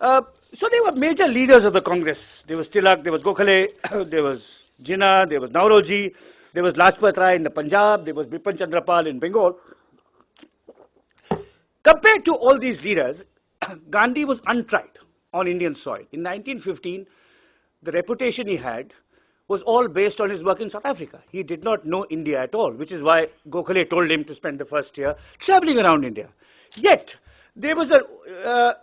so there were major leaders of the Congress. There was Tilak, there was Gokhale, there was Jinnah, there was Nauroji, there was Lajpat Rai in the Punjab, there was Bipan Chandra Pal in Bengal. Compared to all these leaders, Gandhi was untried on Indian soil. In 1915, the reputation he had was all based on his work in South Africa. He did not know India at all, which is why Gokhale told him to spend the first year traveling around India. Yet, there was a,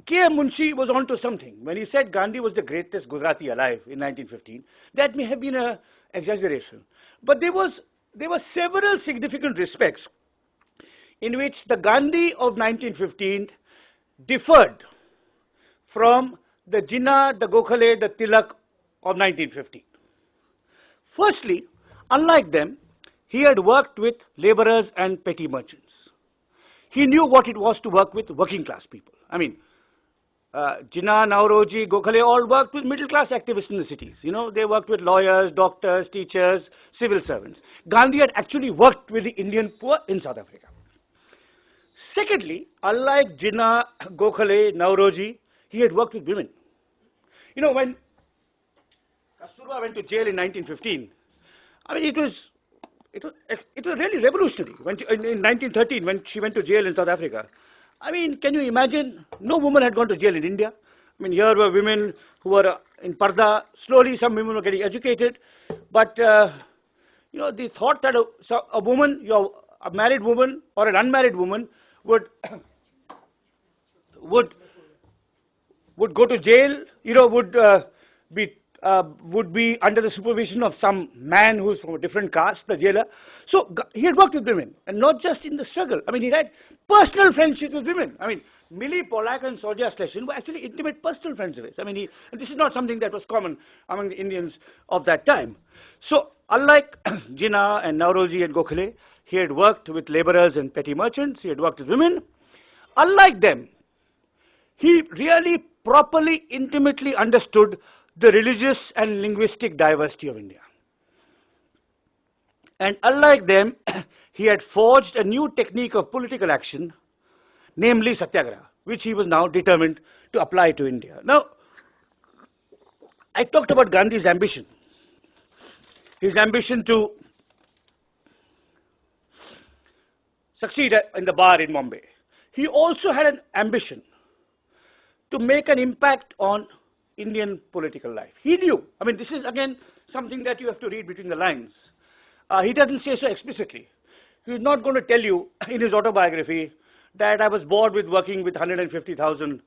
K.M. Munshi was onto something. When he said Gandhi was the greatest Gujarati alive in 1915, that may have been an exaggeration. But there were several significant respects in which the Gandhi of 1915 differed from the Jinnah, the Gokhale, the Tilak of 1915. Firstly, unlike them, he had worked with laborers and petty merchants. He knew what it was to work with working class people. I mean, Jinnah, Nauroji, Gokhale all worked with middle class activists in the cities. You know, they worked with lawyers, doctors, teachers, civil servants. Gandhi had actually worked with the Indian poor in South Africa. Secondly, unlike Jinnah, Gokhale, Nauroji, he had worked with women. You know, when Kasturba went to jail in 1915, I mean, it was really revolutionary. In 1913, when she went to jail in South Africa, I mean, can you imagine? No woman had gone to jail in India. I mean, here were women who were in Parda. Slowly, some women were getting educated. But, you know, the thought that a woman, a married woman or an unmarried woman would go to jail, you know, would be under the supervision of some man who's from a different caste, the jailer. So he had worked with women, and not just in the struggle. I mean, he had personal friendships with women. I mean, Millie Pollack and Sonia Schlesien were actually intimate personal friends of his. I mean, and this is not something that was common among the Indians of that time. So unlike Jinnah and Nauroji and Gokhale, he had worked with laborers and petty merchants. He had worked with women. Unlike them, he really properly, intimately understood the religious and linguistic diversity of India. And unlike them, he had forged a new technique of political action, namely satyagraha, which he was now determined to apply to India. Now, I talked about Gandhi's ambition. His ambition to succeed in the bar in Bombay. He also had an ambition to make an impact on Indian political life. He knew, I mean, this is again something that you have to read between the lines. He doesn't say so explicitly. He's not going to tell you in his autobiography that I was bored with working with 150,000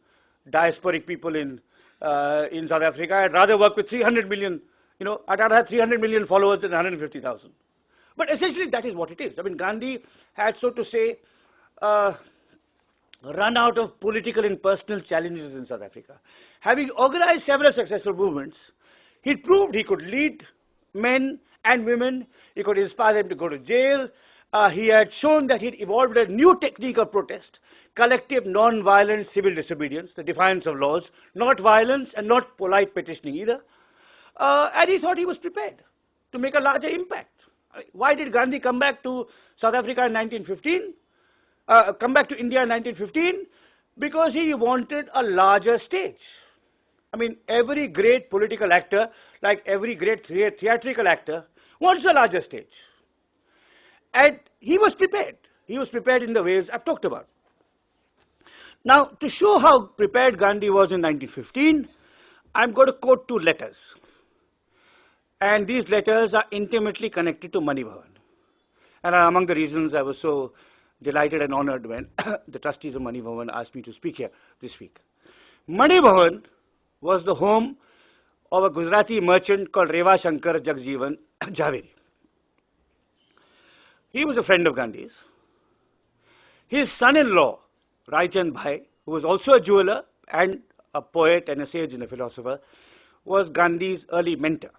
diasporic people in South Africa. I'd rather work with 300 million, you know, I'd rather have 300 million followers than 150,000. But essentially that is what it is. I mean, Gandhi had, so to say, run out of political and personal challenges in South Africa. Having organized several successful movements, he proved he could lead men and women, he could inspire them to go to jail. He had shown that he had evolved a new technique of protest, collective, non-violent civil disobedience, the defiance of laws, not violence and not polite petitioning either. And he thought he was prepared to make a larger impact. Why did Gandhi come back to South Africa in 1915? Come back to India in 1915? Because he wanted a larger stage. I mean, every great political actor, like every great theatrical actor, wants a larger stage. And he was prepared. He was prepared in the ways I've talked about. Now, to show how prepared Gandhi was in 1915, I'm going to quote two letters. And these letters are intimately connected to Mani Bhavan. And are among the reasons I was so delighted and honored when the trustees of Mani Bhavan asked me to speak here this week. Mani Bhavan was the home of a Gujarati merchant called Ramachandra Jagjeevan Jhaveri. He was a friend of Gandhi's. His son-in-law, Raichand Bhai, who was also a jeweler and a poet and a sage and a philosopher, was Gandhi's early mentor.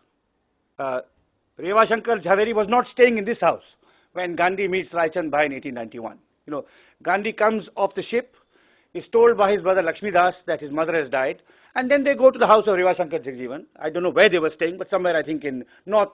Ramachandra Jhaveri was not staying in this house when Gandhi meets Raichand Bhai in 1891. You know, Gandhi comes off the ship, is told by his brother Lakshmi Das that his mother has died, and then they go to the house of Ramachandra Jagjeevan. I don't know where they were staying, but somewhere I think in more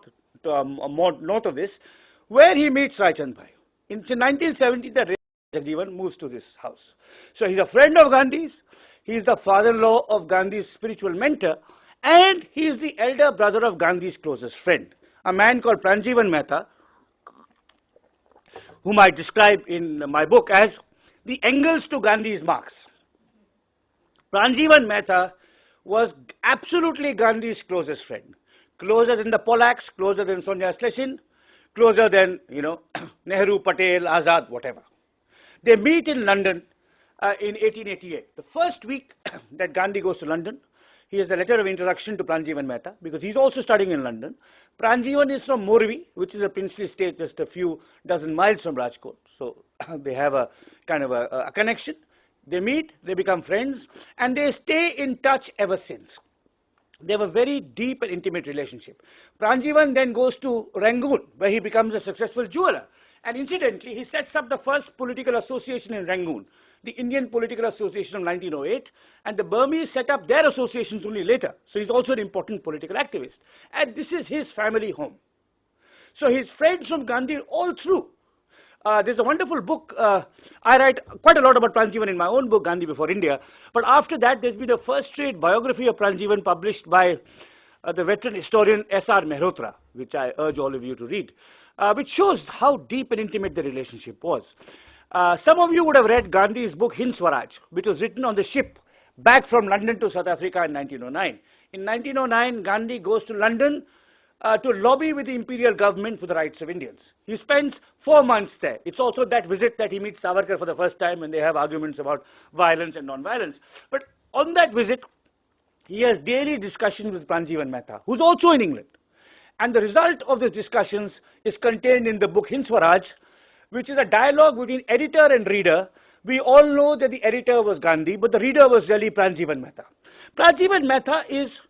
north of this, where he meets Raichand Bhai. In 1970, the Jagjeevan moves to this house. So he's a friend of Gandhi's, he's the father-in-law of Gandhi's spiritual mentor, and he is the elder brother of Gandhi's closest friend, a man called Pranjivan Mehta, whom I describe in my book as the Engels to Gandhi's Marx. Pranjivan Mehta was absolutely Gandhi's closest friend, closer than the Pollacks, closer than Sonia Schlesien, closer than, you know, Nehru, Patel, Azad, whatever. They meet in London in 1888. The first week that Gandhi goes to London, he has a letter of introduction to Pranjivan Mehta because he's also studying in London. Pranjivan is from Morvi, which is a princely state just a few dozen miles from Rajkot. So they have a kind of a connection. They meet, they become friends, and they stay in touch ever since. They have a very deep and intimate relationship. Pranjivan then goes to Rangoon, where he becomes a successful jeweler. And incidentally, he sets up the first political association in Rangoon, the Indian Political Association of 1908, and the Burmese set up their associations only later. So he's also an important political activist. And this is his family home. So his friends from Gandhi all through. There's a wonderful book. I write quite a lot about Pranjivan in my own book, Gandhi Before India. But after that, there's been a first-rate biography of Pranjivan published by the veteran historian S.R. Mehrotra, which I urge all of you to read, which shows how deep and intimate the relationship was. Some of you would have read Gandhi's book Hind Swaraj, which was written on the ship back from London to South Africa in 1909. In 1909, Gandhi goes to London to lobby with the imperial government for the rights of Indians. He spends 4 months there. It's also that visit that he meets Savarkar for the first time and they have arguments about violence and non-violence. But on that visit, he has daily discussions with Pranjivan Mehta, who's also in England. And the result of these discussions is contained in the book Hind Swaraj, which is a dialogue between editor and reader. We all know that the editor was Gandhi, but the reader was really Pranjivan Mehta. Pranjivan Mehta is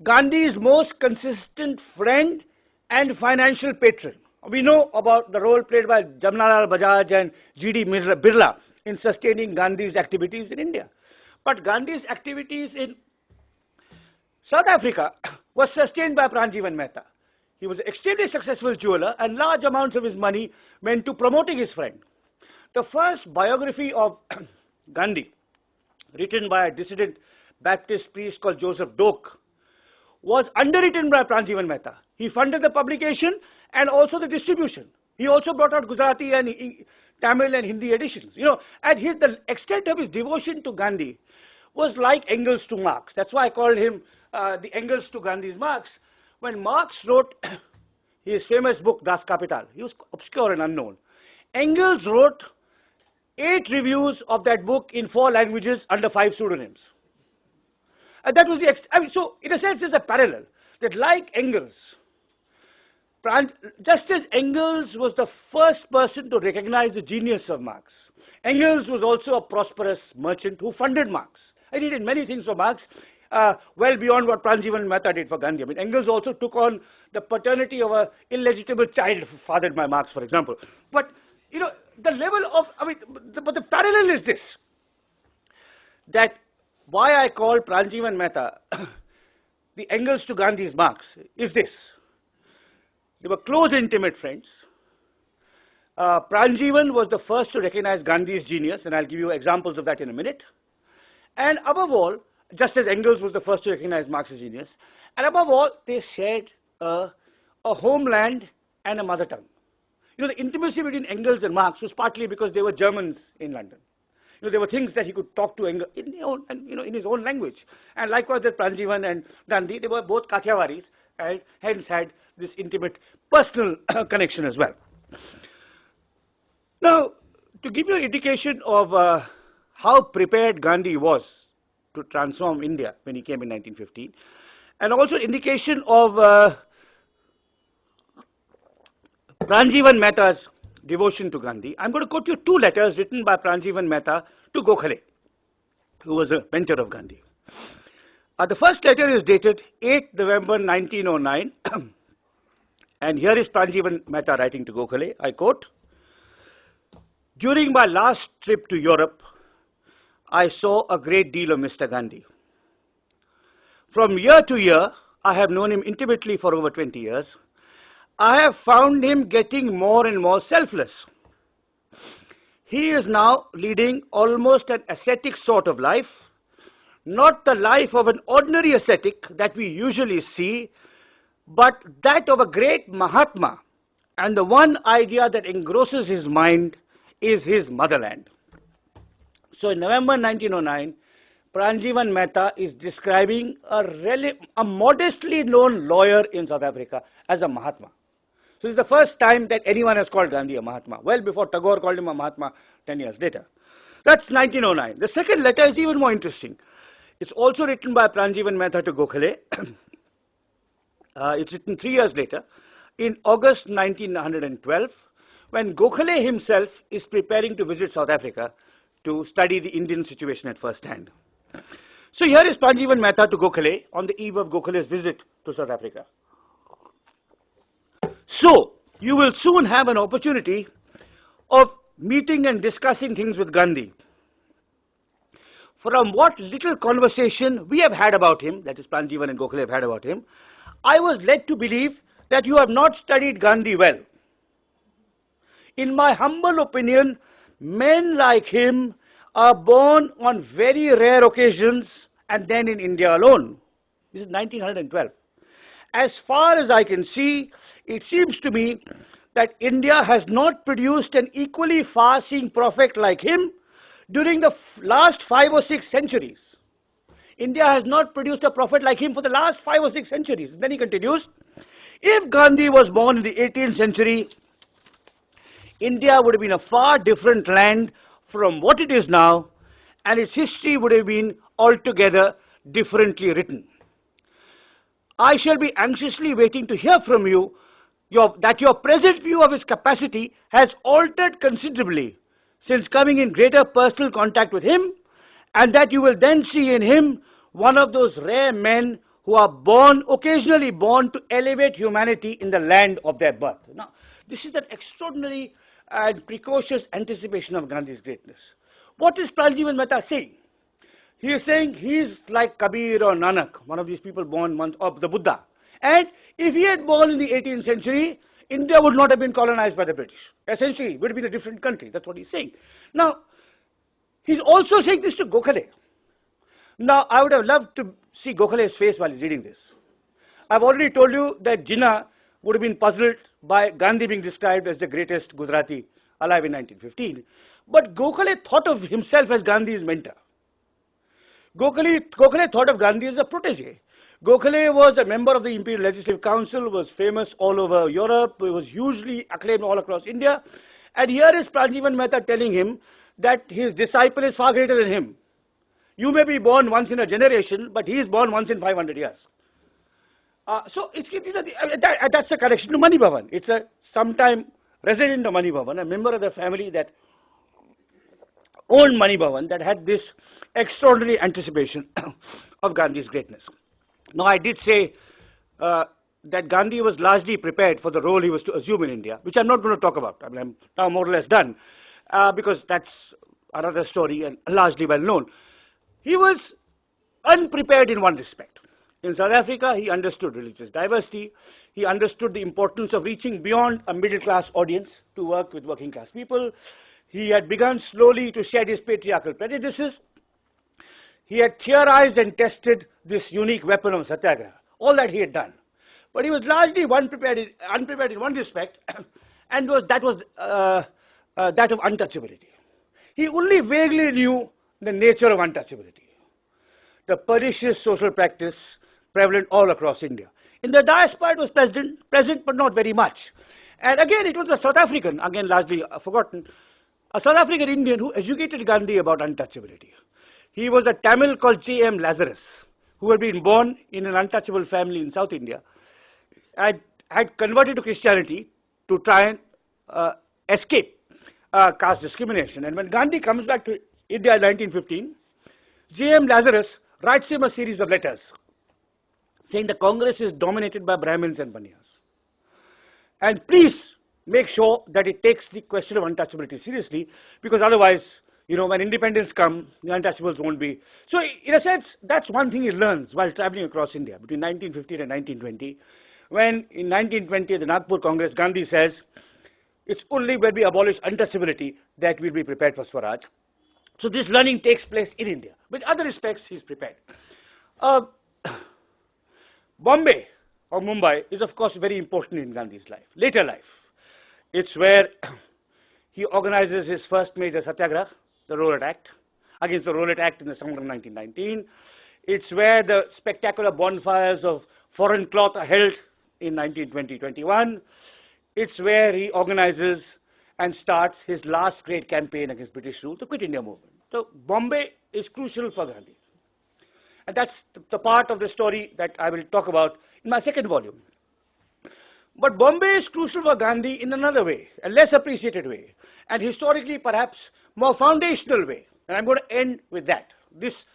Gandhi's most consistent friend and financial patron. We know about the role played by Jamnalal Bajaj and G.D. Birla in sustaining Gandhi's activities in India. But Gandhi's activities in South Africa was sustained by Pranjivan Mehta. He was an extremely successful jeweler and large amounts of his money went to promoting his friend. The first biography of Gandhi, written by a dissident Baptist priest called Joseph Doak, was underwritten by Pranjivan Mehta. He funded the publication and also the distribution. He also brought out Gujarati and Tamil and Hindi editions. And the extent of his devotion to Gandhi was like Engels to Marx. That's why I called him the Engels to Gandhi's Marx. When Marx wrote his famous book, Das Kapital, he was obscure and unknown. Engels wrote 8 reviews of that book in 4 languages under 5 pseudonyms. And that was so in a sense there's a parallel, that like Engels, just as Engels was the first person to recognize the genius of Marx, Engels was also a prosperous merchant who funded Marx. And he did many things for Marx, well beyond what Pranjivan Mehta did for Gandhi. I mean, Engels also took on the paternity of an illegitimate child fathered by Marx, for example. But, the level of, but the parallel is this, that why I call Pranjivan Mehta the Engels to Gandhi's Marx is this. They were close, intimate friends. Pranjivan was the first to recognize Gandhi's genius, and I'll give you examples of that in a minute. And above all, just as Engels was the first to recognize Marx's genius, and above all, they shared a homeland and a mother tongue. The intimacy between Engels and Marx was partly because they were Germans in London. There were things that he could talk to Engels in his own language. And likewise with Pranjivan and Gandhi, they were both Kathiawaris and hence had this intimate personal connection as well. Now, to give you an indication of how prepared Gandhi was to transform India when he came in 1915, and also an indication of Pranjivan Mehta's devotion to Gandhi, I'm going to quote you 2 letters written by Pranjivan Mehta to Gokhale, who was a mentor of Gandhi. The first letter is dated 8 November 1909, and here is Pranjivan Mehta writing to Gokhale. I quote, "During my last trip to Europe, I saw a great deal of Mr. Gandhi. From year to year, I have known him intimately for over 20 years. I have found him getting more and more selfless. He is now leading almost an ascetic sort of life, not the life of an ordinary ascetic that we usually see, but that of a great Mahatma, and the one idea that engrosses his mind is his motherland." So in November 1909, Pranjivan Mehta is describing a modestly known lawyer in South Africa as a Mahatma. So this is the first time that anyone has called Gandhi a Mahatma, well before Tagore called him a Mahatma 10 years later. That's 1909. The second letter is even more interesting. It's also written by Pranjivan Mehta to Gokhale. It's written 3 years later, in August 1912, when Gokhale himself is preparing to visit South Africa to study the Indian situation at first hand. So here is Pranjivan Mehta to Gokhale on the eve of Gokhale's visit to South Africa. "So, you will soon have an opportunity of meeting and discussing things with Gandhi. From what little conversation we have had about him, that is Pranjivan and Gokhale have had about him, I was led to believe that you have not studied Gandhi well. In my humble opinion, men like him are born on very rare occasions and then in India alone. This is 1912. As far as I can see, it seems to me that India has not produced an equally far-seeing prophet like him during the last 5 or 6 centuries. India has not produced a prophet like him for the last 5 or 6 centuries. And then he continues, if Gandhi was born in the 18th century, India would have been a far different land from what it is now, and its history would have been altogether differently written. I shall be anxiously waiting to hear from you that your present view of his capacity has altered considerably since coming in greater personal contact with him, and that you will then see in him one of those rare men who are occasionally born to elevate humanity in the land of their birth. Now, this is an extraordinary and precocious anticipation of Gandhi's greatness. What is Pranjivan Mehta saying? He is saying he is like Kabir or Nanak, one of these people born of the Buddha. And if he had born in the 18th century, India would not have been colonized by the British. Essentially, it would have been a different country. That's what he's saying. Now, he's also saying this to Gokhale. Now, I would have loved to see Gokhale's face while he's reading this. I've already told you that Jinnah would have been puzzled by Gandhi being described as the greatest Gujarati alive in 1915. But Gokhale thought of himself as Gandhi's mentor. Gokhale thought of Gandhi as a protege. Gokhale was a member of the Imperial Legislative Council, was famous all over Europe, was hugely acclaimed all across India. And here is Pranjivan Mehta telling him that his disciple is far greater than him. You may be born once in a generation, but he is born once in 500 years. So that's a correction to Mani Bhavan. It's a sometime resident of Mani Bhavan, a member of the family that owned Mani Bhavan, that had this extraordinary anticipation of Gandhi's greatness. Now, I did say that Gandhi was largely prepared for the role he was to assume in India, which I'm not going to talk about. I mean, I'm now more or less done, because that's another story and largely well known. He was unprepared in one respect. In South Africa, he understood religious diversity. He understood the importance of reaching beyond a middle-class audience to work with working-class people. He had begun slowly to shed his patriarchal prejudices. He had theorized and tested this unique weapon of satyagraha. All that he had done. But he was largely unprepared in one respect, and that was that of untouchability. He only vaguely knew the nature of untouchability, the pernicious social practice prevalent all across India. In the diaspora, it was present, but not very much. And again, it was a South African, again largely forgotten, a South African Indian who educated Gandhi about untouchability. He was a Tamil called J.M. Lazarus, who had been born in an untouchable family in South India, and had converted to Christianity to try and escape caste discrimination. And when Gandhi comes back to India in 1915, J.M. Lazarus writes him a series of letters saying the Congress is dominated by Brahmins and Banyas. And please make sure that it takes the question of untouchability seriously, because otherwise, when independence comes, the untouchables won't be. So, in a sense, that's one thing he learns while traveling across India between 1915 and 1920, when in 1920 at the Nagpur Congress, Gandhi says, it's only when we abolish untouchability that we'll be prepared for Swaraj. So this learning takes place in India. With other respects, he's prepared. Bombay or Mumbai is, of course, very important in Gandhi's life, later life. It's where he organizes his first major satyagraha, the Rowlatt Act, against the Rowlatt Act in the summer of 1919. It's where the spectacular bonfires of foreign cloth are held in 1920-21. It's where he organizes and starts his last great campaign against British rule, the Quit India movement. So Bombay is crucial for Gandhi. And that's the part of the story that I will talk about in my second volume. But Bombay is crucial for Gandhi in another way, a less appreciated way, and historically perhaps more foundational way. And I'm going to end with that, this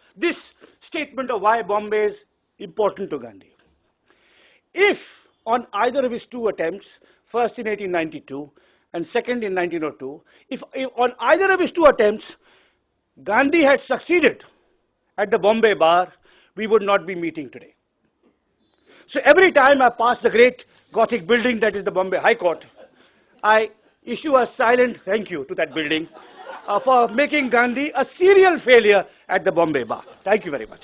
statement of why Bombay is important to Gandhi. If on either of his two attempts, first in 1892 and second in 1902, if on either of his two attempts Gandhi had succeeded at the Bombay bar, we would not be meeting today. So every time I pass the great Gothic building that is the Bombay High Court, I issue a silent thank you to that building for making Gandhi a serial failure at the Bombay bar. Thank you very much.